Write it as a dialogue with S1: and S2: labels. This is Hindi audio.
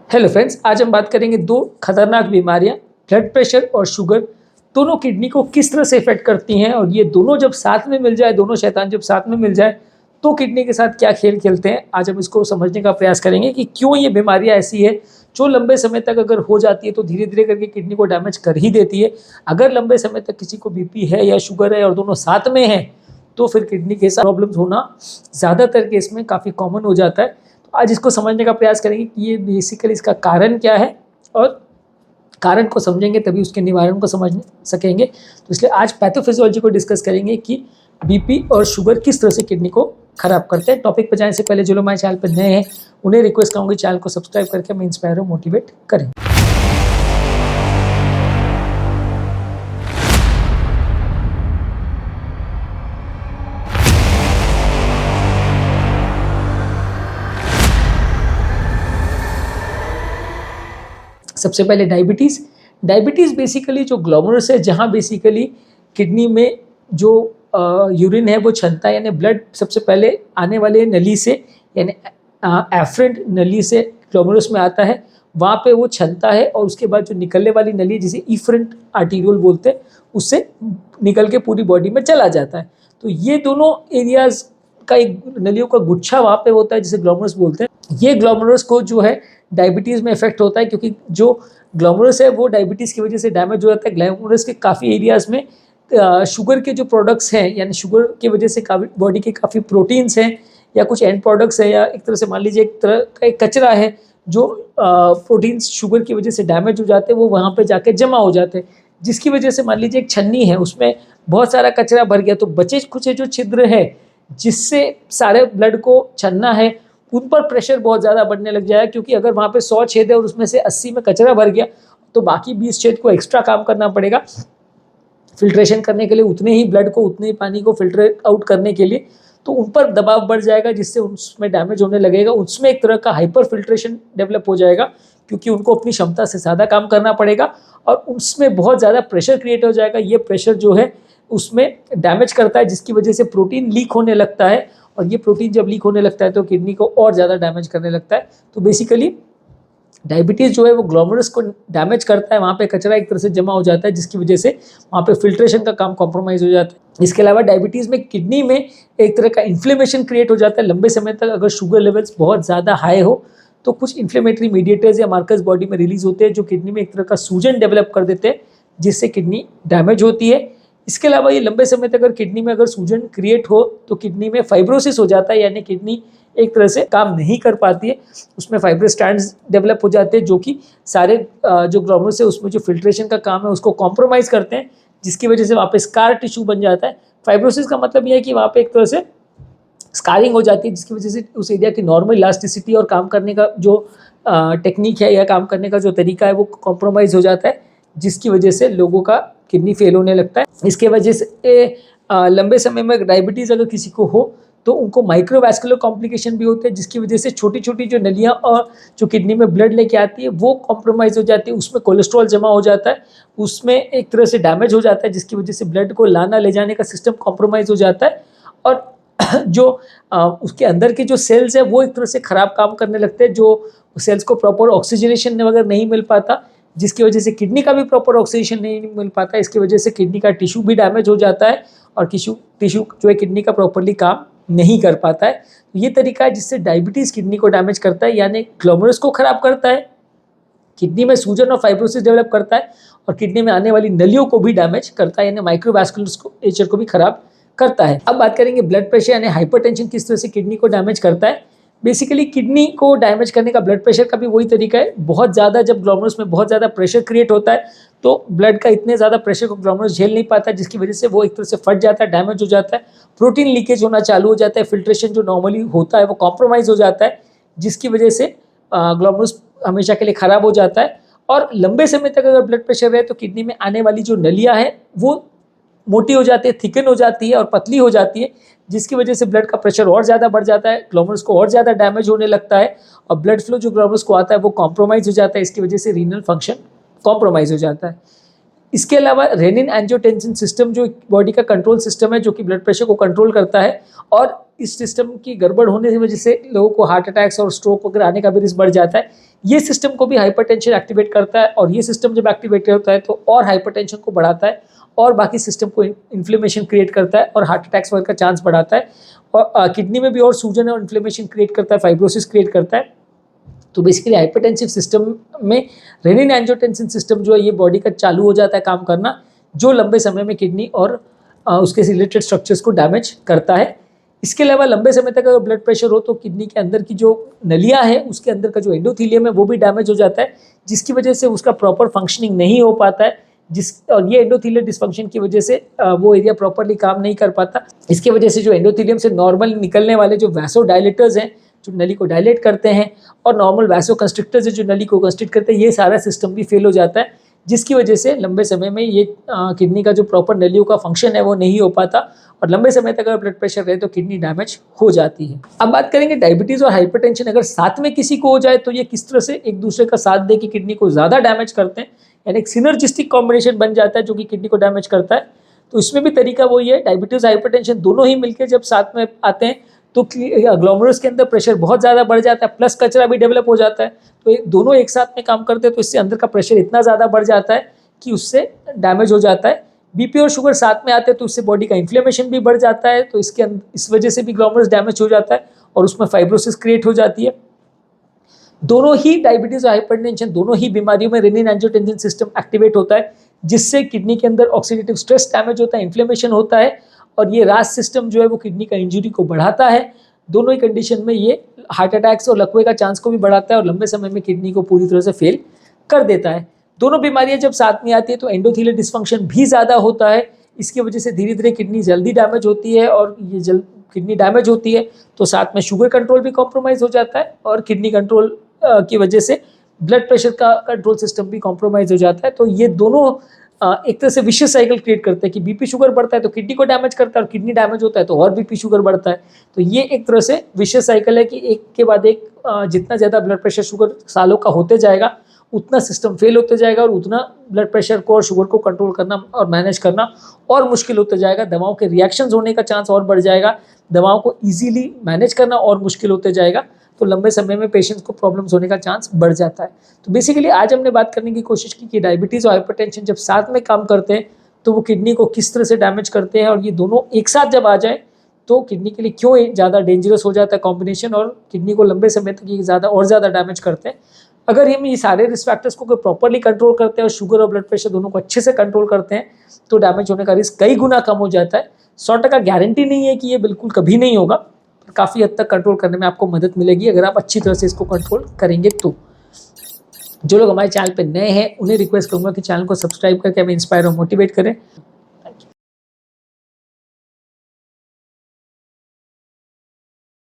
S1: हेलो फ्रेंड्स, आज हम बात करेंगे दो खतरनाक बीमारियां, ब्लड प्रेशर और शुगर। दोनों किडनी को किस तरह से इफेक्ट करती हैं और ये दोनों जब साथ में मिल जाए, दोनों शैतान जब साथ में मिल जाए तो किडनी के साथ क्या खेल खेलते हैं। आज हम इसको समझने का प्रयास करेंगे कि क्यों ये बीमारियां ऐसी है जो लंबे समय तक अगर हो जाती है तो धीरे धीरे करके किडनी को डैमेज कर ही देती है। अगर लंबे समय तक किसी को बीपी है या शुगर है और दोनों साथ में है तो फिर किडनी के साथ प्रॉब्लम्स होना ज़्यादातर केस में काफ़ी कॉमन हो जाता है। आज इसको समझने का प्रयास करेंगे कि ये बेसिकली इसका कारण क्या है और कारण को समझेंगे तभी उसके निवारण को समझ सकेंगे। तो इसलिए आज पैथोफिजियोलॉजी को डिस्कस करेंगे कि बीपी और शुगर किस तरह से किडनी को खराब करते हैं। टॉपिक पर जाने से पहले जो लोग हमारे चैनल पर नए हैं उन्हें रिक्वेस्ट करूँगी चैनल को सब्सक्राइब करके हमें इंस्पायर और मोटिवेट करें। सबसे पहले डायबिटीज़ बेसिकली जो ग्लोमेरुलस है, जहाँ बेसिकली किडनी में जो यूरिन है वो छनता है, यानी ब्लड सबसे पहले आने वाले नली से यानी एफरेंट नली से ग्लोमेरुलस में आता है, वहाँ पे वो छनता है और उसके बाद जो निकलने वाली नली है जिसे इफरेंट आर्टीरियोल बोलते हैं, उससे निकल के पूरी बॉडी में चला जाता है। तो ये दोनों एरियाज़ का एक नलियों का गुच्छा वहाँ पे होता है जिसे ग्लोमेरुलस बोलते हैं। ये ग्लोमेरुलस को जो है डायबिटीज़ में इफेक्ट होता है, क्योंकि जो ग्लोमेरुलस है वो डायबिटीज़ की वजह से डैमेज हो जाता है। ग्लोमेरुलस के काफ़ी एरियाज़ में शुगर के जो प्रोडक्ट्स हैं, यानी शुगर की वजह से काफ़ी बॉडी के काफ़ी प्रोटीन्स हैं या कुछ एंड प्रोडक्ट्स हैं, या एक तरह से मान लीजिए एक तरह का एक कचरा है जो प्रोटीन्स शुगर की वजह से डैमेज हो जाते हैं, वो वहाँ पर जाके जमा हो जाते हैं, जिसकी वजह से मान लीजिए एक छन्नी है उसमें बहुत सारा कचरा भर गया, तो बचे कुछ जो छिद्र है जिससे सारे ब्लड को छन्ना है उन पर प्रेशर बहुत ज़्यादा बढ़ने लग जाएगा, क्योंकि अगर वहाँ पे 100 छेद है और उसमें से 80 में कचरा भर गया तो बाकी 20 छेद को एक्स्ट्रा काम करना पड़ेगा फिल्ट्रेशन करने के लिए, उतने ही ब्लड को उतने ही पानी को फिल्टर आउट करने के लिए। तो उन पर दबाव बढ़ जाएगा जिससे उसमें डैमेज होने लगेगा, उसमें एक तरह का हाइपर फिल्ट्रेशन डेवलप हो जाएगा, क्योंकि उनको अपनी क्षमता से ज़्यादा काम करना पड़ेगा और उसमें बहुत ज़्यादा प्रेशर क्रिएट हो जाएगा। ये प्रेशर जो है उसमें डैमेज करता है, जिसकी वजह से प्रोटीन लीक होने लगता है और ये प्रोटीन जब लीक होने लगता है तो किडनी को और ज़्यादा डैमेज करने लगता है। तो बेसिकली डायबिटीज़ जो है वो ग्लोमेरुलस को डैमेज करता है, वहाँ पे कचरा एक तरह से जमा हो जाता है जिसकी वजह से वहाँ पे फिल्ट्रेशन का काम कॉम्प्रोमाइज़ हो जाता है। इसके अलावा डायबिटीज़ में किडनी में एक तरह का इन्फ्लेमेशन क्रिएट हो जाता है। लंबे समय तक अगर शुगर लेवल्स बहुत ज़्यादा हाई हो तो कुछ इन्फ्लेमेटरी मीडिएटर्स या मार्कर्स बॉडी में रिलीज होते हैं जो किडनी में एक तरह का सूजन डेवलप कर देते हैं, जिससे किडनी डैमेज होती है। इसके अलावा ये लंबे समय तक अगर किडनी में अगर सूजन क्रिएट हो तो किडनी में फाइब्रोसिस हो जाता है, यानी किडनी एक तरह से काम नहीं कर पाती है, उसमें फाइब्रोस स्ट्रैंड्स डेवलप हो जाते हैं जो कि सारे जो ग्लोमेरुलस है उसमें जो फिल्ट्रेशन का काम है उसको कॉम्प्रोमाइज़ करते हैं, जिसकी वजह से वहाँ पे स्कार टिश्यू बन जाता है। फाइब्रोसिस का मतलब यह है कि वहाँ पे एक तरह से स्कारिंग हो जाती है, जिसकी वजह से उस एरिया की नॉर्मल इलास्टिसिटी और काम करने का जो टेक्निक है या काम करने का जो तरीका है वो कॉम्प्रोमाइज़ हो जाता है, जिसकी वजह से लोगों का किडनी फेल होने लगता है। इसके वजह से लंबे समय में डायबिटीज़ अगर किसी को हो तो उनको माइक्रोवैस्कुलर कॉम्प्लिकेशन भी होते हैं, जिसकी वजह से छोटी छोटी जो नलियाँ और जो किडनी में ब्लड लेके आती है वो कॉम्प्रोमाइज़ हो जाती है, उसमें कोलेस्ट्रॉल जमा हो जाता है, उसमें एक तरह से डैमेज हो जाता है, जिसकी वजह से ब्लड को लाना ले जाने का सिस्टम कॉम्प्रोमाइज़ हो जाता है और जो उसके अंदर के जो सेल्स है वो एक तरह से ख़राब काम करने लगते हैं, जो सेल्स को प्रॉपर ऑक्सीजनेशन वगैरह नहीं मिल पाता, जिसकी वजह से किडनी का भी प्रॉपर ऑक्सीजन नहीं मिल पाता। इसकी वजह से किडनी का टिश्यू भी डैमेज हो जाता है और टिश्यू जो है किडनी का प्रॉपरली काम नहीं कर पाता है। तो ये तरीका है जिससे डायबिटीज़ किडनी को डैमेज करता है, यानी ग्लोमेरुलस को ख़राब करता है, किडनी में सूजन और फाइब्रोसिस डेवलप करता है और किडनी में आने वाली नलियों को भी डैमेज करता है, यानी माइक्रोवैस्कुलर को भी खराब करता है। अब बात करेंगे ब्लड प्रेशर यानी हाइपरटेंशन किस तरह से किडनी को डैमेज करता है। बेसिकली किडनी को डैमेज करने का ब्लड प्रेशर का भी वही तरीका है। बहुत ज़्यादा जब ग्लोमेरुलस में बहुत ज़्यादा प्रेशर क्रिएट होता है तो ब्लड का इतने ज़्यादा प्रेशर को ग्लोमेरुलस झेल नहीं पाता, जिसकी वजह से वो एक तरह से फट जाता है, डैमेज हो जाता है, प्रोटीन लीकेज होना चालू हो जाता है, फिल्ट्रेशन जो नॉर्मली होता है वो कॉम्प्रोमाइज़ हो जाता है, जिसकी वजह से ग्लोमेरुलस हमेशा के लिए ख़राब हो जाता है। और लंबे समय तक अगर ब्लड प्रेशर रहे तो किडनी में आने वाली जो नलियाँ हैं वो मोटी हो जाती है, थिकन हो जाती है और पतली हो जाती है, जिसकी वजह से ब्लड का प्रेशर और ज़्यादा बढ़ जाता है, ग्लोमेरुलस को और ज़्यादा डैमेज होने लगता है और ब्लड फ्लो जो ग्लोमेरुलस को आता है वो कॉम्प्रोमाइज़ हो जाता है। इसकी वजह से रीनल फंक्शन कॉम्प्रोमाइज़ हो जाता है। इसके अलावा रेनिन एंजियोटेंसिन सिस्टम जो बॉडी का कंट्रोल सिस्टम है जो कि ब्लड प्रेशर को कंट्रोल करता है, और इस सिस्टम की गड़बड़ होने की वजह से लोगों को हार्ट अटैक्स और स्ट्रोक वगैरह आने का भी रिस्क बढ़ जाता है। ये सिस्टम को भी हाइपरटेंशन एक्टिवेट करता है, और ये सिस्टम जब एक्टिवेट होता है तो और हाइपरटेंशन को बढ़ाता है और बाकी सिस्टम को इन्फ्लेमेशन क्रिएट करता है और हार्ट अटैक्स वगैरह का चांस बढ़ाता है, और किडनी में भी और सूजन और इन्फ्लेमेशन क्रिएट करता है, फाइब्रोसिस क्रिएट करता है। तो बेसिकली हाइपरटेंसिव सिस्टम में रेनिन एंजियोटेंसिन सिस्टम जो है ये बॉडी का चालू हो जाता है काम करना, जो लंबे समय में किडनी और उसके रिलेटेड स्ट्रक्चर्स को डैमेज करता है। इसके अलावा लंबे समय तक अगर ब्लड प्रेशर हो तो किडनी के अंदर की जो नलियाँ है उसके अंदर का जो एंडोथीलियम है वो भी डैमेज हो जाता है, जिसकी वजह से उसका प्रॉपर फंक्शनिंग नहीं हो पाता है, और ये एंडोथीलियल डिसफंक्शन की वजह से वो एरिया प्रॉपरली काम नहीं कर पाता। इसकी वजह से जो एंडोथीलियम से नॉर्मल निकलने वाले जो वैसोडायलेटर्स हैं जो नली को डायलेट करते हैं, और नॉर्मल वैसो कंस्ट्रिक्टर्स है जो नली को कंस्ट्रिक्ट करते हैं, ये सारा सिस्टम भी फेल हो जाता है, जिसकी वजह से लंबे समय में ये किडनी का जो प्रॉपर नलियों का फंक्शन है वो नहीं हो पाता, और लंबे समय तक अगर ब्लड प्रेशर रहे तो किडनी डैमेज हो जाती है। अब बात करेंगे डायबिटीज़ और हाइपरटेंशन अगर साथ में किसी को हो जाए तो ये किस तरह से एक दूसरे का साथ दे कि किडनी को ज़्यादा डैमेज करते हैं, यानी एक सिनर्जिस्टिक कॉम्बिनेशन बन जाता है जो कि किडनी को डैमेज करता है। तो इसमें भी तरीका वही है, डायबिटीज़ हाइपरटेंशन दोनों ही मिलकर जब साथ में आते हैं तो ग्लोमेरुलस के अंदर प्रेशर बहुत ज़्यादा बढ़ जाता है, प्लस कचरा भी डेवलप हो जाता है। तो दोनों एक साथ में काम करते हैं तो इससे अंदर का प्रेशर इतना ज़्यादा बढ़ जाता है कि उससे डैमेज हो जाता है। बीपी और शुगर साथ में आते हैं तो उससे बॉडी का इन्फ्लेमेशन भी बढ़ जाता है, तो इस वजह से भी ग्लोमेरुलस डैमेज हो जाता है और उसमें फाइब्रोसिस क्रिएट हो जाती है। दोनों ही डायबिटीज़ और हाइपरटेंशन दोनों ही बीमारियों में रेनिन एंजियोटेंसिन सिस्टम एक्टिवेट होता है, जिससे किडनी के अंदर ऑक्सीडेटिव स्ट्रेस डैमेज होता है, इन्फ्लेमेशन होता है, और ये रास सिस्टम जो है वो किडनी का इंजरी को बढ़ाता है। दोनों ही कंडीशन में ये हार्ट अटैक्स और लकवे का चांस को भी बढ़ाता है और लंबे समय में किडनी को पूरी तरह से फेल कर देता है। दोनों बीमारियां जब साथ में आती है तो एंडोथेलियल डिस्फंक्शन भी ज़्यादा होता है, इसकी वजह से धीरे धीरे किडनी जल्दी डैमेज होती है, और ये किडनी डैमेज होती है तो साथ में शुगर कंट्रोल भी कॉम्प्रोमाइज़ हो जाता है, और किडनी कंट्रोल की वजह से ब्लड प्रेशर का कंट्रोल सिस्टम भी कॉम्प्रोमाइज़ हो जाता है। तो ये दोनों एक तरह से विशियस साइकिल क्रिएट करते हैं कि बीपी शुगर बढ़ता है तो किडनी को डैमेज करता है, और किडनी डैमेज होता है तो और बीपी शुगर बढ़ता है। तो ये एक तरह से विशियस साइकिल है कि एक के बाद एक जितना ज़्यादा ब्लड प्रेशर शुगर सालों का होते जाएगा उतना सिस्टम फेल होते जाएगा, और उतना ब्लड प्रेशर को और शुगर को कंट्रोल करना और मैनेज करना और मुश्किल होते जाएगा। दवाओं के रिएक्शंस होने का चांस और बढ़ जाएगा, दवाओं को ईजिली मैनेज करना और मुश्किल होते जाएगा, तो लंबे समय में पेशेंट्स को प्रॉब्लम्स होने का चांस बढ़ जाता है। तो बेसिकली आज हमने बात करने की कोशिश की कि डायबिटीज़ और हाइपरटेंशन जब साथ में काम करते हैं तो वो किडनी को किस तरह से डैमेज करते हैं, और ये दोनों एक साथ जब आ जाए तो किडनी के लिए क्यों ज़्यादा डेंजरस हो जाता है कॉम्बिनेशन, और किडनी को लंबे समय तक ये ज़्यादा डैमेज करते हैं। अगर हम ये सारे रिस्क फैक्टर्स को प्रॉपरली कंट्रोल करते हैं और शुगर और ब्लड प्रेशर दोनों को अच्छे से कंट्रोल करते हैं तो डैमेज होने का रिस्क कई गुना कम हो जाता है। 100% गारंटी नहीं है कि ये बिल्कुल कभी नहीं होगा, काफ़ी हद तक कंट्रोल करने में आपको मदद मिलेगी अगर आप अच्छी तरह से इसको कंट्रोल करेंगे तो। जो लोग हमारे चैनल पे नए हैं उन्हें रिक्वेस्ट करूंगा कि चैनल को सब्सक्राइब करके हमें इंस्पायर और मोटिवेट करें।